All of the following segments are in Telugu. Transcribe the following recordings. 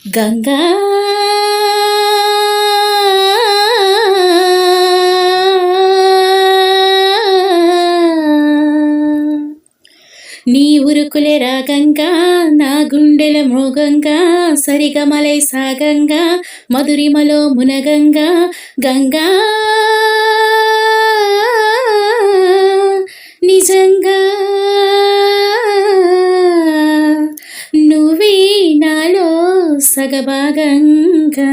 గంగా నీ ఉరుకులెరా గంగా నా గుండెల మృగంగా సరిగమలై సాగంగా మధురిమలో మునగంగా గంగా నిజంగా నువ్వే నాలో సగభాగంగా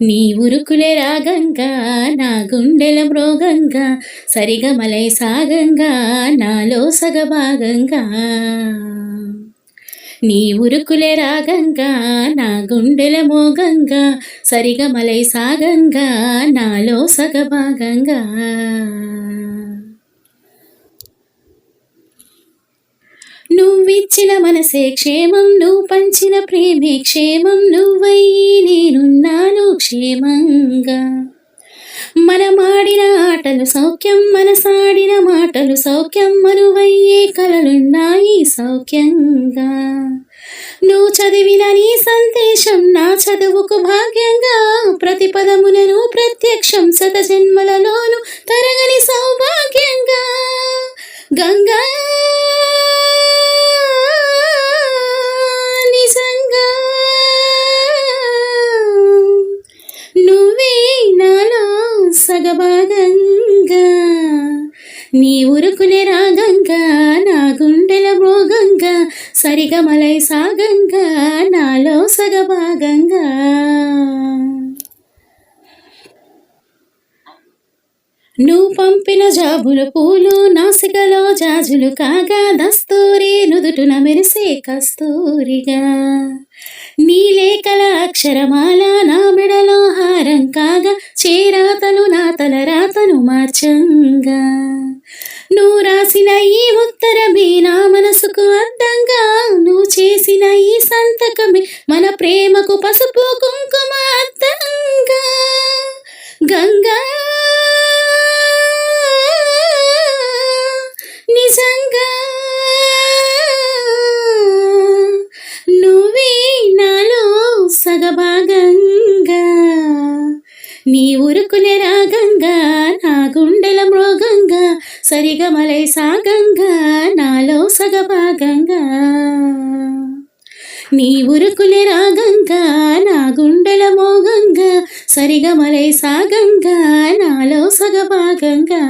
నీ ఉరుకులే రాగంగా నా గుండెల మృగంగా సరిగమలై సాగంగా నాలో సగభాగంగా నీ ఉరుకులే రాగంగా నా గుండెల మోగంగా సరిగమలై సాగంగా నాలో సగభాగంగా నువ్విచ్చిన మనసే క్షేమం నువ్వు పంచిన ప్రేమే క్షేమం నువ్వయ్యి నేనున్నాను క్షేమంగా మనమాడిన ఆటలు సౌఖ్యం మనసాడిన మాటలు సౌఖ్యం మనువయ్యే కలలున్నాయి సౌఖ్యంగా నువ్వు చదివిన నీ సందేశం నా చదువుకు భాగ్యంగా ప్రతి పదములను ప్రత్యక్షం శత జన్మలలోను తరగని సౌభాగ్యంగా గంగా నిజంగా నువ్వే నాలో సగభాగంగా నీ ఉరుకులే రాగంగా నా గుండెల మోగంగా సరిగమలై సాగంగా నాలో సగభాగంగా నువ్వు పంపిన జాబులు పూలు నాసికలో జాజులు కాగా దస్తూరి నుదుటున మెరిసే కస్తూరిగా నీ లేఖల అక్షరమాల నా మెడలో హారం కాగా చేరాతలు నా తల రాతను మార్చంగా నువ్వు రాసిన ఈ ఉత్తరమే నా మనసుకు అర్థంగా నువ్వు చేసిన ఈ సంతకమే మన ప్రేమకు పసుపు కుంకుమ అర్థంగా గంగా నిజంగా నువ్వే నాలో సగభాగంగా నీ ఉరుకులే రాగంగా నా గుండెల మృగంగా సరిగమలై సాగంగా నాలో సగభాగంగా నీ ఉరుకులే రాగంగా నా గుండెల మోగంగా సరిగమలై సాగంగా నాలో సగభాగంగా